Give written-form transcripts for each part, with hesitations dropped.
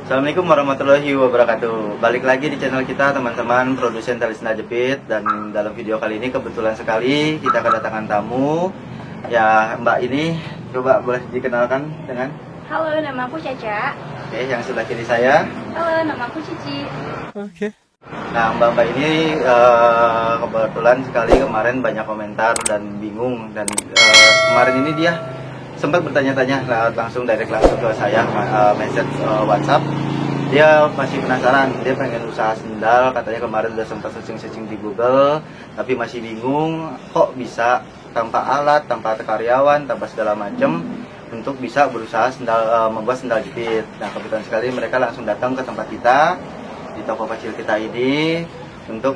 Assalamualaikum warahmatullahi wabarakatuh. Balik lagi di channel kita teman-teman produsen tali sendal jepit. Dan dalam video kali ini kebetulan sekali kita kedatangan tamu. Ya, Mbak ini coba boleh dikenalkan dengan? Halo, nama aku Caca. Oke, yang sebelah kiri saya. Halo, nama aku Cici. Oke. Nah, Mbak ini kebetulan sekali kemarin banyak komentar dan bingung. Dan kemarin ini dia sempat bertanya-tanya langsung langsung ke saya, message WhatsApp. Dia masih penasaran, dia pengen usaha sendal, katanya kemarin udah sempat searching di Google, tapi masih bingung kok bisa tanpa alat, tanpa karyawan, tanpa segala macam untuk bisa berusaha sendal, membuat sendal jepit. Nah, kebetulan sekali mereka langsung datang ke tempat kita di toko kecil kita ini untuk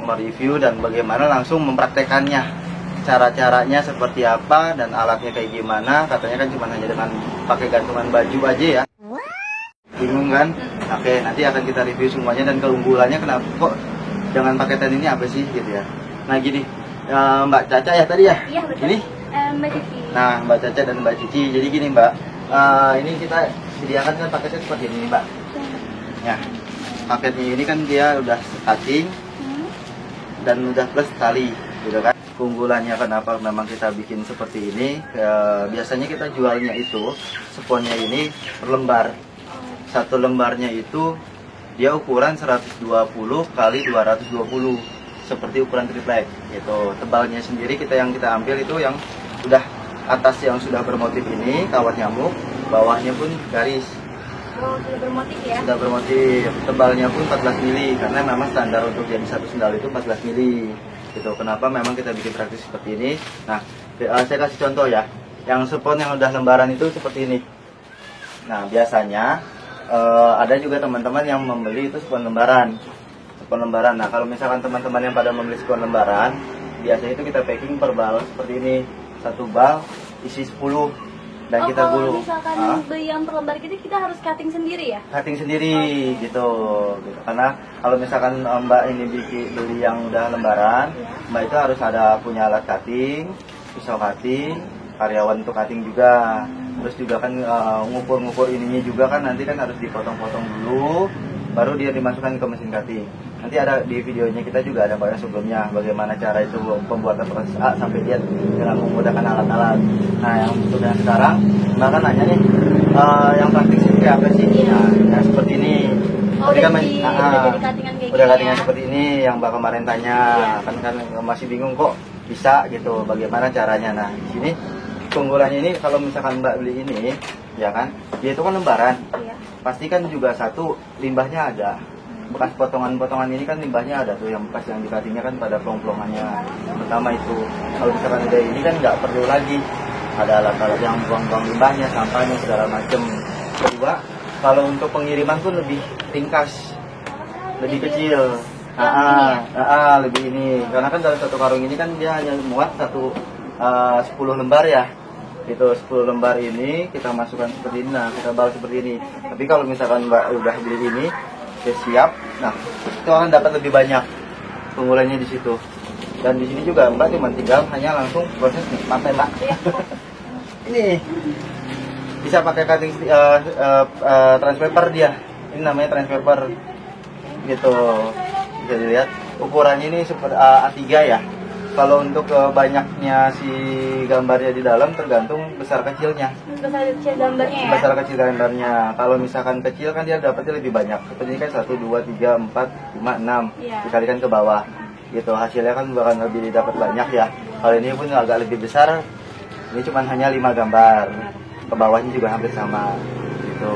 mereview dan bagaimana langsung mempraktekannya. Cara-caranya seperti apa dan alatnya kayak gimana. Katanya kan cuma hanya dengan pakai gantungan baju aja ya. Bingung kan? Oke, nanti akan kita review semuanya dan keunggulannya kenapa kok jangan pakai ten ini apa sih gitu ya. Nah gini, Mbak Caca ya tadi ya? Iya betul. Ini? Mbak Cici. Nah, Mbak Caca dan Mbak Cici. Jadi gini Mbak, ini kita sediakan kan paketnya seperti ini Mbak. Ya, paketnya ini kan dia udah cutting dan udah plus tali gitu kan. Keunggulannya kenapa memang kita bikin seperti ini, biasanya kita jualnya itu sponnya ini per lembar. Satu lembarnya itu dia ukuran 120 kali 220 seperti ukuran triplek gitu. Tebalnya sendiri kita ambil itu yang udah atas yang sudah bermotif ini kawat nyamuk, bawahnya pun garis. Oh, sudah bermotif ya? Sudah bermotif. Tebalnya pun 14 mili karena memang standar untuk jadi satu sendal itu 14 mili. Gitu. Kenapa memang kita bikin praktis seperti ini? Nah, saya kasih contoh ya. Yang spon yang udah lembaran itu seperti ini. Nah, biasanya ada juga teman-teman yang membeli itu spon lembaran. Spon lembaran. Nah, kalau misalkan teman-teman yang pada membeli spon lembaran, biasanya itu kita packing per bal seperti ini. Satu bal isi 10 dan kita gulung. Kalau misalkan beli yang per lembar gitu kita harus cutting sendiri ya? Cutting sendiri gitu. Karena kalau misalkan Mbak ini beli yang udah lembaran, Mbak itu harus ada punya alat cutting, pisau cutting, karyawan untuk cutting juga. Terus juga kan ngukur-ngukur ininya juga kan nanti kan harus dipotong-potong dulu, baru dia dimasukkan ke mesin cutting. Nanti ada di videonya kita juga ada banyak sebelumnya bagaimana cara itu pembuatan proses A sampai Z dengan menggunakan alat-alat. Nah, yang untuk yang sekarang Mbak kan nanya nih yang praktis itu kayak apa sih? Nah, yang seperti ini. Oh, udah jadi cuttingan kayak udah gini cuttingan ya? seperti ini yang Mbak kemarin tanya. Kan masih bingung kok bisa gitu bagaimana caranya. Nah, di sini keunggulannya ini kalau misalkan Mbak beli ini ya kan, dia itu kan lembaran. Iya. Pasti kan juga satu limbahnya ada. Bekas potongan-potongan ini kan limbahnya ada tuh, yang bekas yang dikatinya kan pada plong-plongannya. Pertama itu, kalau misalkan udah ini kan nggak perlu lagi ada alat-alat yang buang-buang limbahnya, sampahnya segala macem. Kedua, kalau untuk pengiriman pun lebih ringkas, lebih kecil. Lebih ini, karena kan dalam satu karung ini kan dia hanya muat 10 lembar ya. Itu 10 lembar ini kita masukkan seperti ini, nah kita bal seperti ini. Tapi kalau misalkan Mbak udah beli ini udah siap, nah itu akan dapat lebih banyak. Keunggulannya di situ. Dan di sini juga Mbak cuma tinggal hanya langsung proses pakai Mbak. Ini bisa pakai cutting transpaper dia. Ini namanya transpaper gitu. Bisa dilihat ukurannya ini seperti A3 ya. Kalau untuk banyaknya si gambarnya di dalam tergantung besar kecilnya. Besar kecil gambarnya ya? Besar kecil gambarnya. Kalau misalkan kecil kan dia dapatnya lebih banyak. Seperti ini kan 1, 2, 3, 4, 5, 6. Dikalikan ke bawah. Gitu. Hasilnya kan bakal lebih dapat banyak ya. Kalau ini pun agak lebih besar. Ini cuma hanya 5 gambar. Ke bawahnya juga hampir sama. Gitu.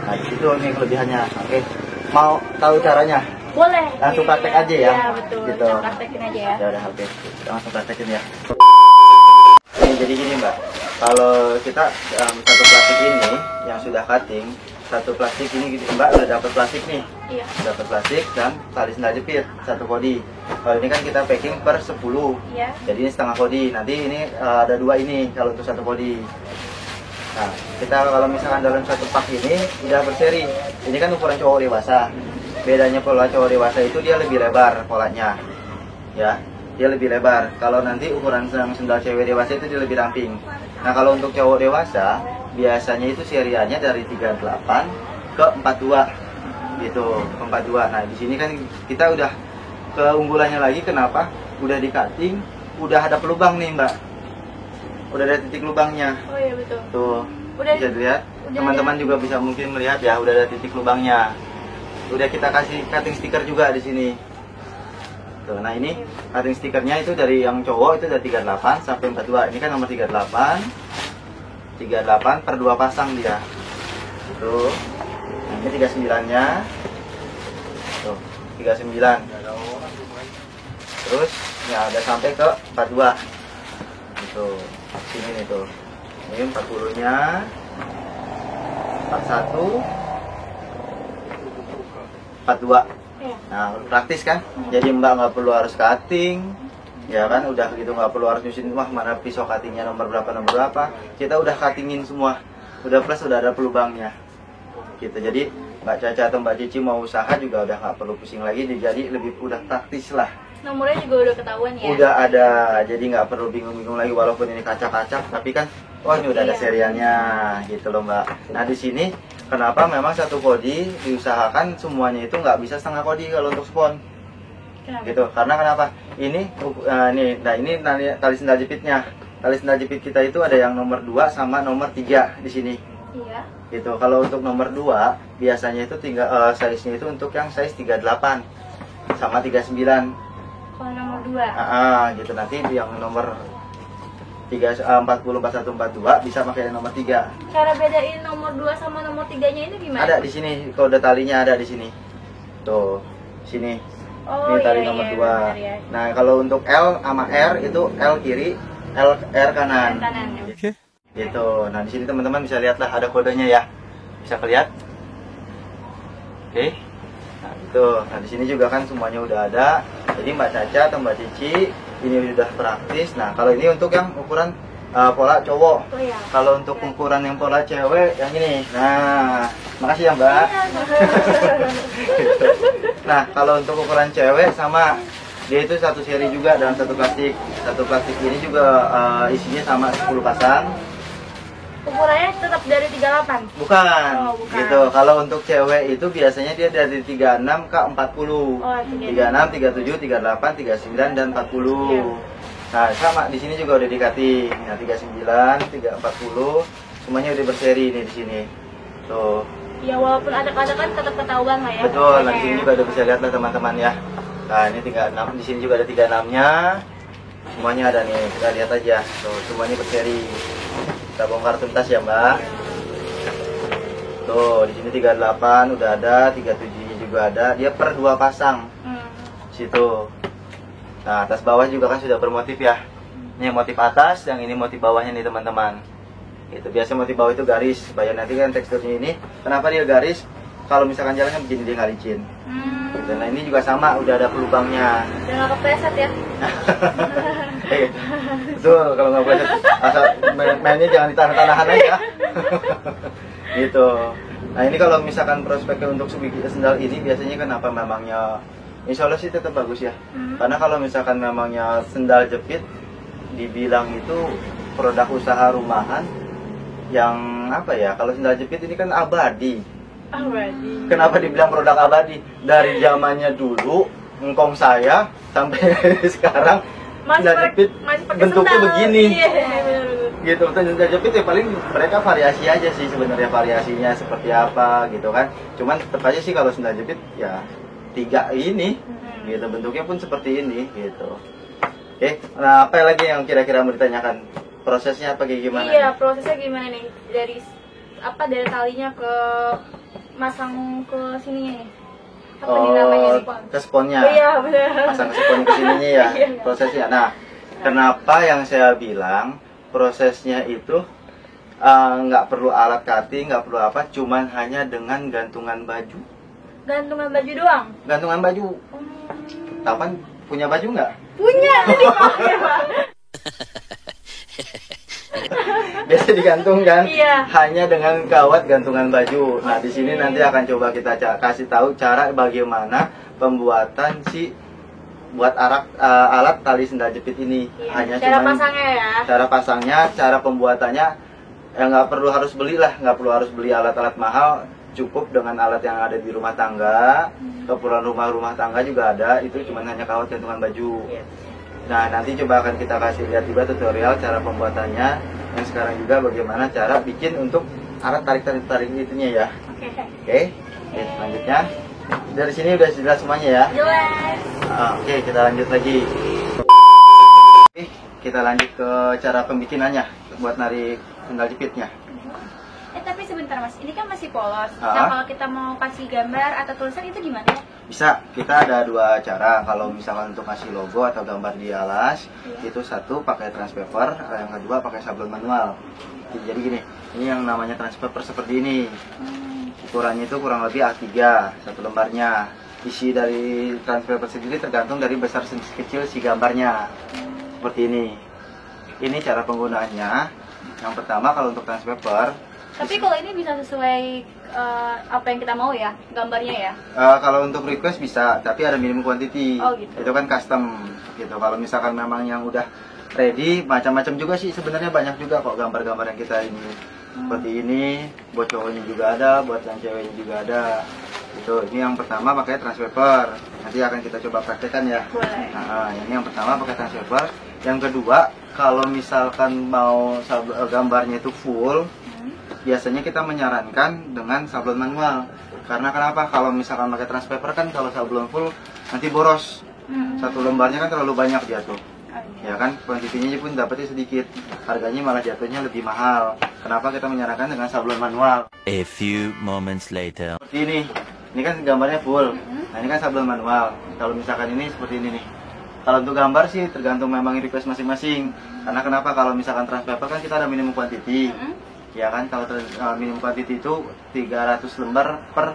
Nah, di situ nih kelebihannya. Oke. Mau tahu caranya? Boleh. Langsung praktek aja ya. Iya betul. Gitu. Kita praktekin aja ya. Ya udah, oke. Kita langsung praktekin ya. Jadi gini Mbak, kalau kita satu plastik ini yang sudah cutting, satu plastik ini gitu Mbak udah dapat plastik nih. Iya. Dapat plastik dan tali sendal jepit satu kodi. Kalau ini kan kita packing per 10. Iya. Jadi ini setengah kodi. Nanti ini ada 2 ini kalau untuk satu kodi. Nah, kita kalau misalkan dalam satu pak ini udah berseri. Ini kan ukuran cowok dewasa. Bedanya pola cowok dewasa itu dia lebih lebar polanya. Ya, dia lebih lebar. Kalau nanti ukuran sendal cewek dewasa itu dia lebih ramping. Nah, kalau untuk cowok dewasa biasanya itu seriannya dari 38 ke 42 gitu, ke 42. Nah di sini kan kita udah keunggulannya lagi, kenapa? Udah di cutting, udah ada pelubang nih mbak, udah ada titik lubangnya. Oh iya betul. Tuh Udah, bisa dilihat, teman-teman juga bisa mungkin melihat ya, udah ada titik lubangnya. Udah kita kasih cutting stiker juga di sini. Tuh, nah ini cutting stikernya itu dari yang cowok itu dari 38 sampai 42. Ini kan nomor 38. 38 per 2 pasang dia. Tuh. Nah, ini 39-nya. Tuh, 39. Terus ya ada sampai ke 42. Gitu. Sini nih tuh. Ini 40-nya. 41. 42. Nah, praktis kan? Jadi mbak nggak perlu harus cutting, ya kan? Udah gitu nggak perlu harus nyusun, wah mana pisau cuttingnya nomor berapa. Kita udah cuttingin semua, udah plus udah ada pelubangnya. Gitu. Jadi mbak Caca atau mbak Cici mau usaha juga udah nggak perlu pusing lagi, jadi lebih udah praktis lah. Nomornya juga udah ketahuan ya? Udah ada, jadi nggak perlu bingung-bingung lagi walaupun ini kaca-kaca, tapi kan, wah ini udah ada serialnya, gitu loh mbak. Nah di sini kenapa memang satu kodi diusahakan semuanya itu nggak bisa setengah kodi kalau untuk spon. Kenapa? Gitu. Karena kenapa? Ini ini tali sendal jepitnya. Tali sendal jepit kita itu ada yang nomor 2 sama nomor 3 di sini. Iya. Gitu. Kalau untuk nomor 2 biasanya itu size-nya itu untuk yang size 38 sama 39. Kalau nomor 2. Gitu. Nanti yang nomor 40, 41, 42 bisa pakai nomor 3. Cara bedain nomor 2 sama nomor 3-nya ini gimana? Ada di sini, kode talinya ada di sini. Tuh, sini. Oh, ini tali iya, nomor 2. benar, ya. Nah, kalau untuk L sama R itu L kiri, R kanan. Kanan. Oke. Gitu. Nah, di sini teman-teman bisa lihat lah ada kodenya ya. Bisa kelihatan? Oke. Nah, gitu. Nah, di sini juga kan semuanya udah ada. Jadi Mbak Caca atau Mbak Cici ini udah praktis. Nah, kalau ini untuk yang ukuran pola cowok. Oh, iya. Kalau untuk ukuran yang pola cewek yang ini. Nah, makasih ya Mbak. Nah, kalau untuk ukuran cewek sama, dia itu satu seri juga dalam satu plastik. Satu plastik ini juga isinya sama 10 pasang. Ukurannya tetap dari 38? Bukan. Oh, bukan. Gitu. Kalau untuk cewek itu biasanya dia dari 36 ke 40. Oh, 36, 37, 38, 39 dan 40. Iya. Nah, sama di sini juga udah di-cutting. Nah, 39, 340 semuanya udah berseri nih di sini. Tuh. Ya walaupun acak-acakan tetap ketahuan lah ya. Betul, nah di sini juga udah bisa lihat lah teman-teman ya. Nah, ini 36, di sini juga ada 36-nya. Semuanya ada nih, kita lihat aja. Tuh, semuanya berseri. Kita bongkar tuntas ya, Mbak. Tuh, di sini 38 udah ada, 37-nya juga ada. Dia per 2 pasang. Situ. Nah, atas bawah juga kan sudah bermotif ya. Ini yang motif atas, yang ini motif bawahnya nih teman-teman. Itu biasa motif bawah itu garis, supaya nanti kan teksturnya ini. Kenapa dia garis? Kalau misalkan jalan kan begini dia nggak licin. Gitu. Nah ini juga sama, udah ada pelubangnya. Udah nggak kepleset ya? Betul, kalau nggak boleh asal mainnya jangan di tanah-tanahan aja. Gitu. Nah ini kalau misalkan prospeknya untuk sendal ini biasanya kenapa memangnya, insya Allah sih tetap bagus ya. Karena kalau misalkan memangnya sendal jepit dibilang itu produk usaha rumahan yang apa ya, kalau sendal jepit ini kan abadi. Abadi. Kenapa dibilang produk abadi? Dari zamannya dulu engkong saya sampai sekarang sendal jepit bentuknya begini. Iya, gitu. Sendal jepit ya paling mereka variasi aja sih sebenarnya, variasinya seperti apa gitu kan. Cuman tetap aja sih kalau sendal jepit ya 3 ini gitu, bentuknya pun seperti ini gitu. Oke, nah apa lagi yang kira-kira mau ditanyakan? Prosesnya apa kayak gimana? Iya, prosesnya gimana nih? Dari talinya ke masang ke sininya nih. Apa nih namanya nih, Pak? Ke sponnya. Iya, benar. Masang ke spon ke sininya ya, Iya. prosesnya. Nah, kenapa yang saya bilang prosesnya itu nggak perlu alat cutting, nggak perlu apa, cuman hanya dengan gantungan baju. Gantungan baju doang? Gantungan baju. Tapan punya baju nggak? Punya, tadi pakai, Pak. Biasa digantung kan? Iya. Hanya dengan kawat gantungan baju. Nah, di sini nanti akan coba kita kasih tahu cara bagaimana pembuatan buat alat tali sendal jepit ini. Iya. Hanya Cara cuman pasangnya ya? cara pasangnya, cara pembuatannya, ya nggak perlu harus beli lah, nggak perlu harus beli alat-alat mahal. cukup dengan alat yang ada di rumah tangga. Keperluan rumah tangga juga ada, itu cuma hanya kawat gantungan baju. Nah, nanti coba akan kita kasih lihat juga tutorial cara pembuatannya. Yang sekarang juga bagaimana cara bikin untuk alat tarik itunya ya. Oke, selanjutnya dari sini udah jelas semuanya ya. Jelas. Oke, kita lanjut lagi. Kita lanjut ke cara pembikinannya buat narik sendal jepitnya. Tapi sebentar Mas, ini kan masih polos. Nah, kalau kita mau kasih gambar atau tulisan itu gimana ya? Bisa, kita ada dua cara. Kalau misalkan untuk kasih logo atau gambar di alas, itu satu pakai transpaper, yang kedua pakai sablon manual. Jadi gini, ini yang namanya transpaper seperti ini. Ukurannya itu kurang lebih A3 satu lembarnya. Isi dari transpaper sendiri tergantung dari besar kecil si gambarnya. Seperti ini. Ini cara penggunaannya. Yang pertama kalau untuk transpaper. Tapi kalau ini bisa sesuai apa yang kita mau ya, gambarnya ya? Kalau untuk request bisa, tapi ada minimum quantity. Oh, gitu. Itu kan custom gitu. Kalau misalkan memang yang udah ready, macam-macam juga sih sebenarnya, banyak juga kok gambar-gambar yang kita ini. Seperti ini, buat cowoknya juga ada, buat yang ceweknya juga ada. Itu, ini yang pertama pakai transpaper. Nanti akan kita coba praktekkan ya. Boleh. Nah, ini yang pertama pakai transpaper. Yang kedua, kalau misalkan mau gambarnya itu full, biasanya kita menyarankan dengan sablon manual. Karena kenapa? Kalau misalkan pakai transpaper kan kalau sablon full nanti boros. Satu lembarnya kan terlalu banyak dia tuh. Ya kan, kuantitinya pun dapatnya sedikit. Harganya malah jatuhnya lebih mahal. Kenapa kita menyarankan dengan sablon manual? A few moments later. Seperti ini. Ini kan gambarnya full. Nah, ini kan sablon manual. Kalau misalkan ini seperti ini nih. Kalau untuk gambar sih tergantung memang request masing-masing. Karena kenapa? Kalau misalkan transpaper kan kita ada minimum quantity. Ya kan, kalau minimum quantity itu 300 lembar per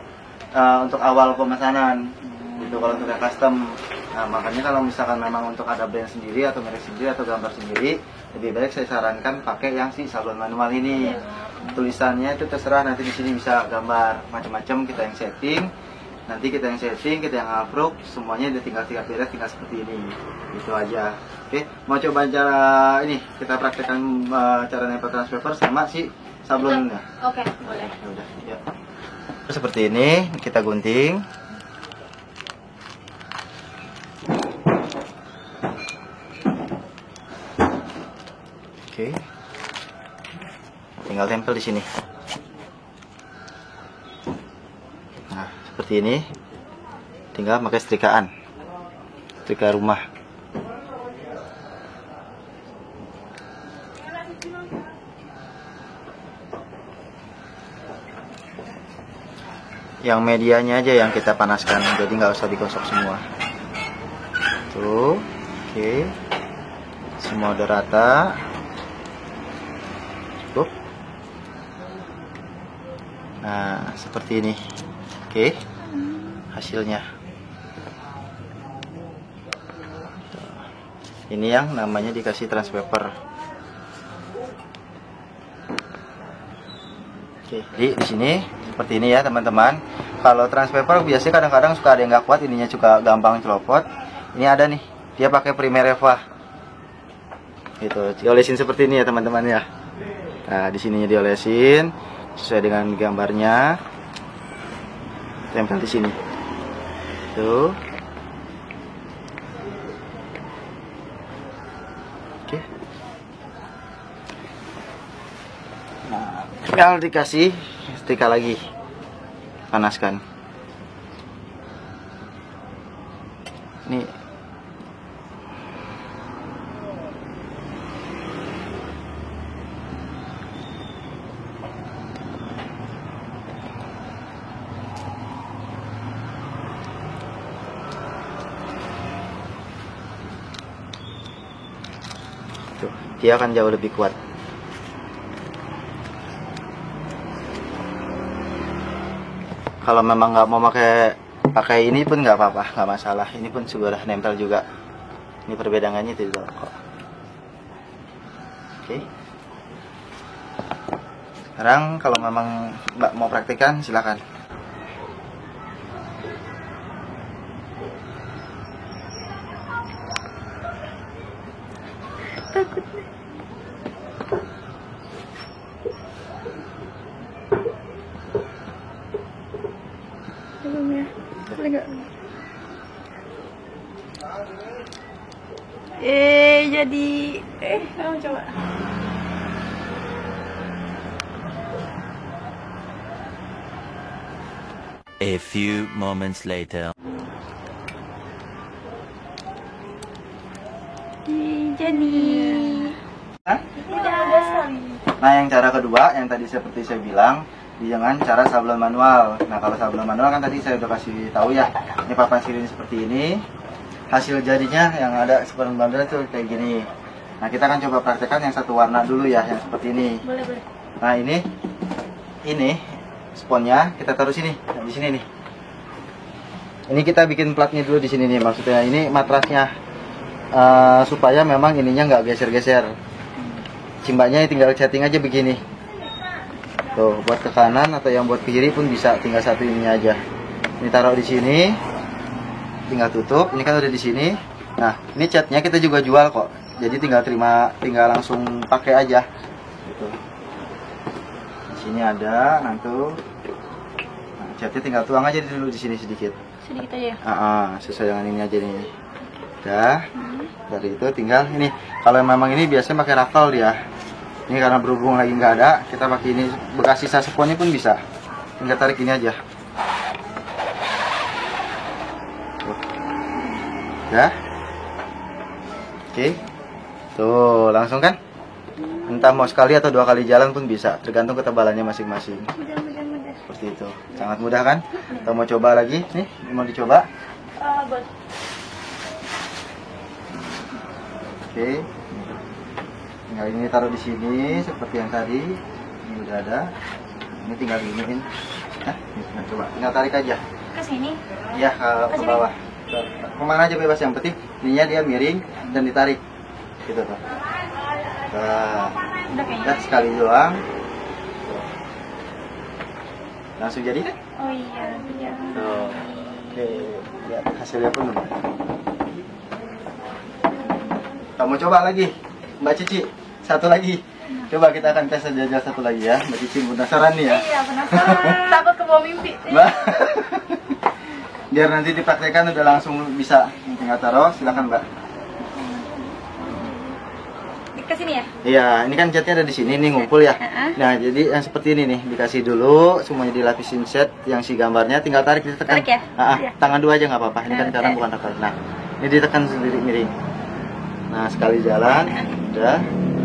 untuk awal pemesanan. Itu kalau untuk yang custom. Nah, makanya kalau misalkan memang untuk ada brand sendiri atau merek sendiri atau gambar sendiri, lebih baik saya sarankan pakai yang si sablon manual ini. Tulisannya itu terserah, nanti di sini bisa gambar macam-macam, kita yang setting. Nanti kita yang setting, kita yang approve, semuanya udah tinggal beres, tinggal seperti ini. Itu aja. Oke, mau coba cara ini, kita praktekkan cara nempel transpaper sama si sablonnya. Oke, boleh. Ya udah, ya. Seperti ini, kita gunting. Oke. Tinggal tempel di sini. Nah, seperti ini. Tinggal pakai setrikaan. Setrika rumah. Yang medianya aja yang kita panaskan, jadi nggak usah digosok semua. Tuh, oke. Semua udah rata. Cukup. Nah, seperti ini. Oke. Hasilnya. Ini yang namanya dikasih transpaper. Oke, jadi di sini seperti ini ya teman-teman. Kalau transpaper biasanya kadang-kadang suka ada yang nggak kuat, ininya juga gampang celopot. Ini ada nih, dia pakai Primereva. Gitu, diolesin seperti ini ya teman-teman ya. Nah, di sininya diolesin sesuai dengan gambarnya. Tempel di sini. Tuh. Oke. Nah, tinggal dikasih setrika lagi. Panaskan. Ini tuh, dia akan jauh lebih kuat. Kalau memang nggak mau pakai ini pun nggak apa-apa, nggak masalah. Ini pun sudah nempel juga. Ini perbedaannya itu kok. Oke. Sekarang kalau memang Mbak mau praktekkan silakan. boleh nggak? Jadi kamu coba. A few moments later. Jadi. Udah sekali. Nah, yang cara kedua yang tadi seperti saya bilang dengan cara sablon manual. Nah, kalau sablon manual kan tadi saya udah kasih tahu ya. Ini papan silin seperti ini. Hasil jadinya yang ada seperti banderan itu kayak gini. Nah, kita akan coba praktekkan yang satu warna dulu ya, yang seperti ini. Boleh. Nah, ini sponnya kita taruh sini. Nah, di sini nih. Ini kita bikin platnya dulu di sini nih. Maksudnya ini matrasnya supaya memang ininya nggak geser-geser. Cimbaknya tinggal setting aja begini. Tuh, buat ke kanan atau yang buat ke kiri pun bisa, tinggal satu ininya aja. Ini taruh di sini. Tinggal tutup. Ini kan udah di sini. Nah, ini catnya kita juga jual kok. Jadi tinggal langsung pakai aja. Gitu. Di sini ada, nanti. Nah, catnya tinggal tuang aja dulu di sini sedikit. Sedikit aja. Sesuai dengan ini aja nih. Udah. Dari itu tinggal ini. Kalau memang ini biasanya pakai rakal dia. Ini karena berhubung lagi nggak ada, kita pakai ini, bekas sisa sponnya pun bisa. Tinggal tarik ini aja. Tuh. Ya. Oke. Tuh, langsung kan? Entah mau sekali atau 2 kali jalan pun bisa, tergantung ketebalannya masing-masing. Mudah. Seperti itu. Sangat mudah kan? Kita mau coba lagi? Nih, mau dicoba? Buat. Oke. Tinggal ini taruh di sini seperti yang tadi. Ini udah ada. Ini tinggal giniin. Nah, coba tinggal tarik aja. Ke sini. Ya, ke bawah. Kemana aja bebas, yang penting ininya dia miring dan ditarik. Gitu tuh. Nah, Udah kayaknya. udah sekali doang. Tuh. Langsung jadi? Oh iya. Tuh. Oke, lihat hasilnya pun. Kamu coba lagi, Mbak Cici. Satu lagi. Coba kita akan tes aja satu lagi ya. Mbak Cici penasaran nih ya. Iya, penasaran. Takut kebawa mimpi. Mbak. Biar nanti dipraktekkan udah langsung bisa. Tinggal taruh, silakan Mbak. Ke sini ya? Iya, ini kan catnya ada di sini nih, ngumpul ya. Nah, jadi yang seperti ini nih, dikasih dulu, semuanya dilapisin set yang si gambarnya, tinggal tarik ditekan. Tarik ya? Iya. Tangan dua aja nggak apa-apa. Ini kan sekarang bukan rakal. Nah, ini ditekan sendiri miring. Nah, sekali jalan, udah.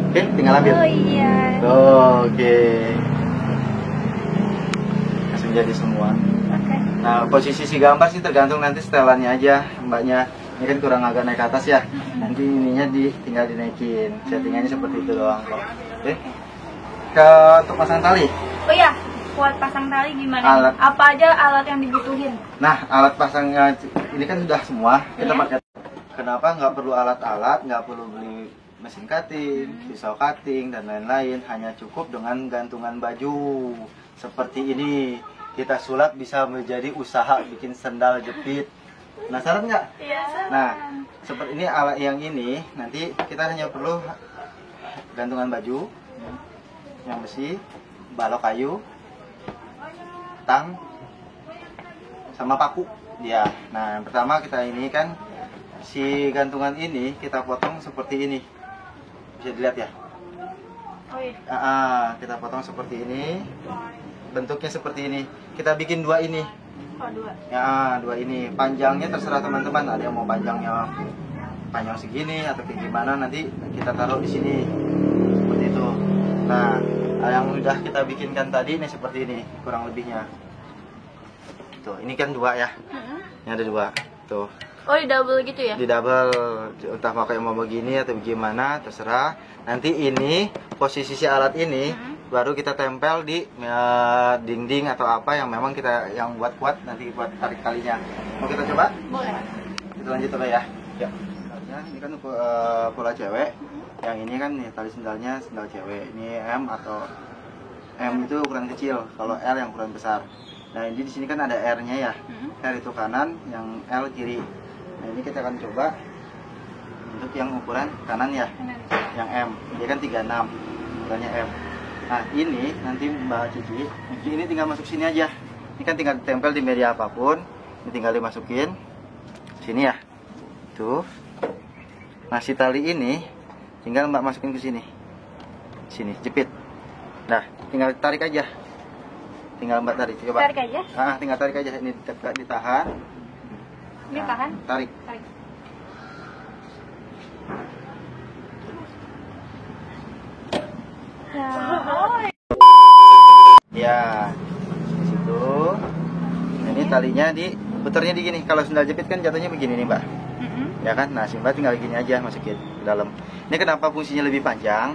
Oke, tinggal ambil. Oh iya. Oke. Langsung jadi semua. Oke. Nah, posisi si gambar sih tergantung nanti setelannya aja, Mbaknya. Ini kan kurang agak naik ke atas ya. Nanti ininya tinggal dinaikin. Settingannya seperti itu doang kok. Oke. Untuk pasang tali. Oh iya, buat pasang tali gimana? Alat. Apa aja alat yang dibutuhin? Nah, alat pasangnya ini kan sudah semua. Kita Iya. pakai. Kenapa nggak perlu alat-alat, nggak perlu beli mesin cutting, pisau cutting dan lain-lain. Hanya cukup dengan gantungan baju seperti ini. Kita sulap bisa menjadi usaha bikin sendal jepit. Penasaran nggak? Iya. Nah, seperti ini alat yang ini nanti kita hanya perlu gantungan baju yang besi, balok kayu, tang, sama paku. Ya, nah yang pertama kita ini kan si gantungan ini kita potong seperti ini, bisa dilihat ya. Oh iya. Kita potong seperti ini, bentuknya seperti ini. Kita bikin 2 ini. Oh 2. Ya, 2 ini. Panjangnya terserah teman-teman. Ada yang mau panjang segini atau kayak gimana, nanti kita taruh di sini. Seperti itu. Nah, yang udah kita bikinkan tadi ini seperti ini, kurang lebihnya. Tuh, ini kan 2 ya. Ini ada 2. Tuh. Oh di double gitu ya? Di double, entah pakai mau begini atau gimana, terserah. Nanti ini posisi si alat ini baru kita tempel di dinding atau apa yang memang kita yang buat kuat nanti buat tarik talinya. Mau kita coba? Boleh. Kita lanjut coba ya. Ya. Ini kan pola cewek. Yang ini kan nih tali sendalnya sendal cewek. Ini M atau M itu ukuran kecil, kalau L yang ukuran besar. Nah, ini di sini kan ada R-nya ya. R itu kanan, yang L kiri. Nah, ini kita akan coba untuk yang ukuran kanan ya. Yang M. Dia kan 36. Ukurannya M. Nah, ini nanti Mbak Cici, ini tinggal masuk sini aja. Ini kan tinggal ditempel di media apapun. Ini tinggal dimasukin sini ya. Tuh. Nah, si tali ini tinggal Mbak masukin ke sini. Sini, jepit. Nah, tinggal tarik aja. Tinggal Mbak tarik, coba. Tarik aja. Tinggal tarik aja. Ini ditahan. Ini tahan. Tarik. Tarik. Ya. Ya. Di situ. Nah, ini talinya putarnya di gini. Kalau sendal jepit kan jatuhnya begini nih, Mbak. Ya kan? Nah, si Mbak tinggal gini aja masukin ke dalam. Ini kenapa fungsinya lebih panjang?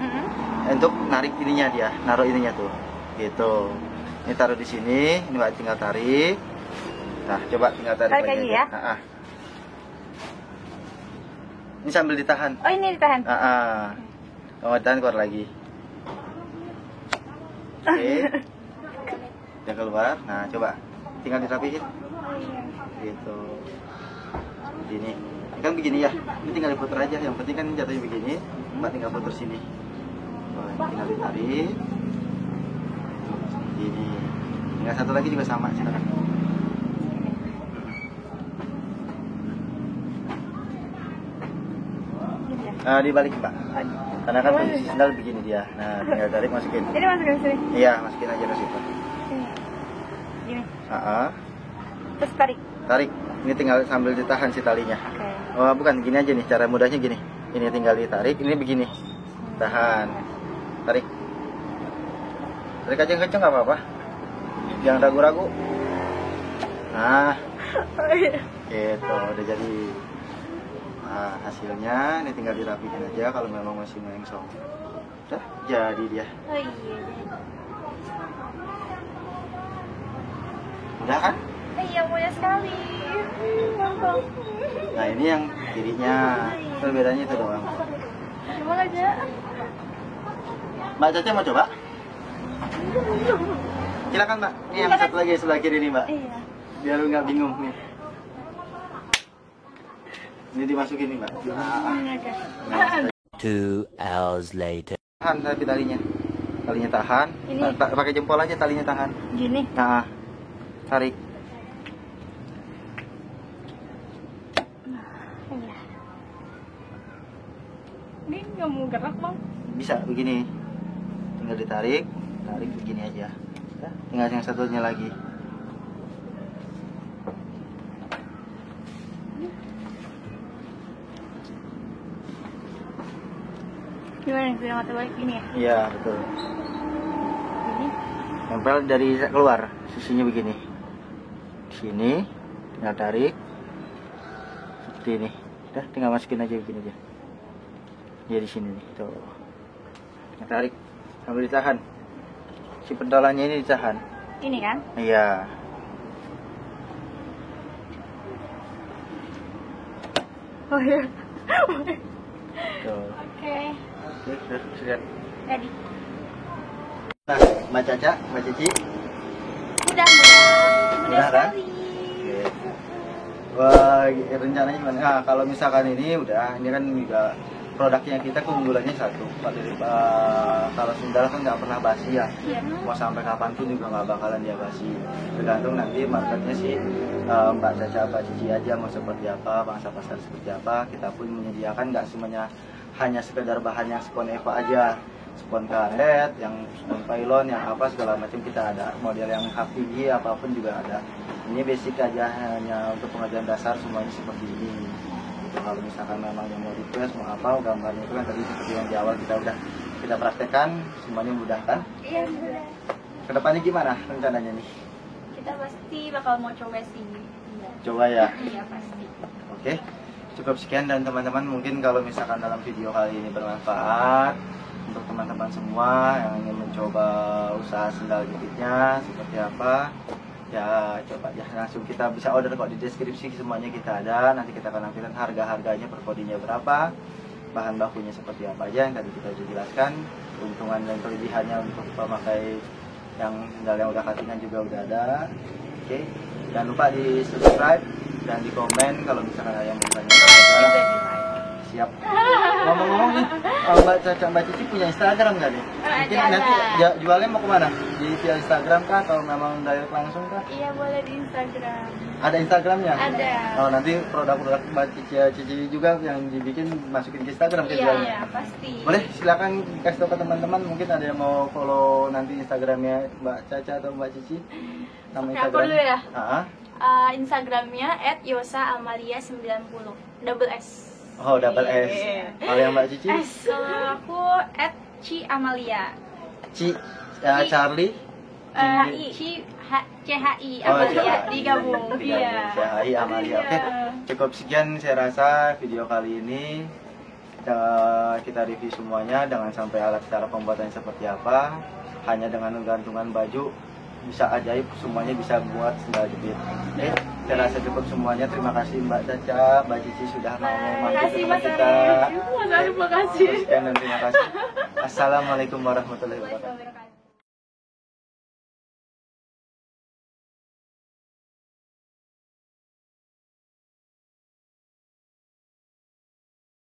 Untuk narik ininya dia, naruh ininya tuh. Gitu. Ini taruh di sini, ini Mbak tinggal tarik. Nah, coba tinggal tarik lagi ya. Ini sambil ditahan. Oh, ini ditahan. Kalau ditahan keluar lagi. Oke. Dia keluar. Nah, coba tinggal dirapihin. Gitu. Ini kan begini ya, ini tinggal diputar aja, yang penting kan jatuhnya begini, Mbak tinggal putar sini. Tinggal ditarik ini, tinggal satu lagi juga sama silakan. Dibalik Mbak, karena kan posisi sendal begini dia. Nah, tinggal tarik masukin. Ini masukin sini. Iya, masukin aja ke situ. Gini. Terus tarik, ini tinggal sambil ditahan si talinya. Oh, bukan, gini aja nih, cara mudahnya gini. Ini tinggal ditarik, ini begini. Tahan. Tarik. Tarik aja kenceng nggak apa-apa. Jangan ragu-ragu. Nah. Gitu, udah jadi. Nah, hasilnya ini tinggal dirapikan aja kalau memang masih mengsong. Udah, jadi dia. Oh iya. Udah kan? Iya, mudah sekali. Mantap. Nah, ini yang kirinya. Perbedaannya itu doang. Gimana aja? Mbak Caca mau coba? Silakan Mbak. Ini yang satu lagi sebelah kiri nih Mbak. Iya. Biar lu nggak bingung nih. Ini dimasukin nih Mbak. Nah, 2 hours later. tahan tapi talinya. Talinya tahan. Ini. Pakai jempol aja talinya tahan. Gini. Nah, tarik. Iya. Ini nggak mau gerak bang. Bisa begini. Tinggal ditarik, tarik begini aja. Ya, tinggal yang satunya lagi. Gimana nih, yang mata balik ini ya? Iya, betul. Ini. Nempel dari keluar, sisinya begini. Sini, tinggal tarik. Seperti ini. Udah, tinggal masukin aja begini aja. Dia di sini nih, tuh. Nah, tarik sambil ditahan. Si pentolannya ini ditahan. Ini kan? Iya. Oh iya. Tuh. Oke. Oke, sudah. Ready. Nah, Mbak Caca, Mbak Cici. Mudah Mudah, kan? sekali. Wah, rencananya gimana? Nah, kalau misalkan ini udah, ini kan juga produknya kita keunggulannya satu. Kalau sendal kan nggak pernah basi ya. Iya. Mau sampai kapanpun juga nggak bakalan dia basi. Tergantung nanti marketnya sih Mbak Caca, Mbak Cici aja mau seperti apa, bangsa pasar seperti apa. Kita pun menyediakan nggak semuanya hanya sekedar bahan yang spon Eva aja, spon karet, yang spon pylon, yang apa segala macam kita ada. Model yang hak tinggi apapun juga ada. Ini basic aja, hanya untuk pengajaran dasar semuanya seperti ini. Kalau misalkan memang yang mau request mau apa, gambarnya itu kan tadi seperti yang di awal kita praktekkan, semuanya mudah kan? Iya, mudah. Kedepannya gimana rencananya nih? Kita pasti bakal mau coba sih. Iya. Coba ya. Iya, pasti. Oke, cukup sekian dan teman-teman, mungkin kalau misalkan dalam video kali ini bermanfaat untuk teman-teman semua yang ingin mencoba usaha sendal jepitnya seperti apa, ya coba ya langsung kita bisa order kok, di deskripsi semuanya kita ada. Nanti kita akan nampilkan harga-harganya per kodinya berapa, bahan bakunya seperti apa aja yang tadi kita sudah jelaskan, keuntungan dan kelebihannya untuk pemakai yang sendal yang udah cuttingan juga udah ada. Oke, jangan lupa di subscribe dan di komen kalau misalkan ada yang mau tanya. siap. Ngomong-ngomong nih, Mbak Caca, Mbak Cici punya Instagram nggak nih? Mungkin Ada. nanti jualnya mau kemana? Di via Instagram kah atau memang direct langsung kah? Iya, boleh di Instagram. Ada Instagramnya? Ada. Oh, nanti produk-produk Mbak Cici juga yang dibikin masukin ke Instagram ke jualnya. Iya, pasti. Boleh silakan kasih tahu ke teman-teman, mungkin ada yang mau follow nanti Instagramnya Mbak Caca atau Mbak Cici. Nama Oke, Instagram. aku dulu ya. Instagramnya @yosaamalia90 double S. Oh, double S. Kalau yang Mbak Cici? Kalau aku @ciamalia. Charlie. CHI Oh, Amalia CHI. digabung. Iya. CHI Amalia. Oke, cukup sekian saya rasa video kali ini. Kita review semuanya dengan sampai alat cara pembuatannya seperti apa. Hanya dengan gantungan baju bisa ajaib, semuanya bisa buat sendal jepit. Oke, saya rasa cukup semuanya. Terima kasih Mbak Caca, Mbak Cici sudah mau mampir ke tempat kita. Terima kasih. Sekian dan terima kasih. Assalamualaikum warahmatullahi wabarakatuh.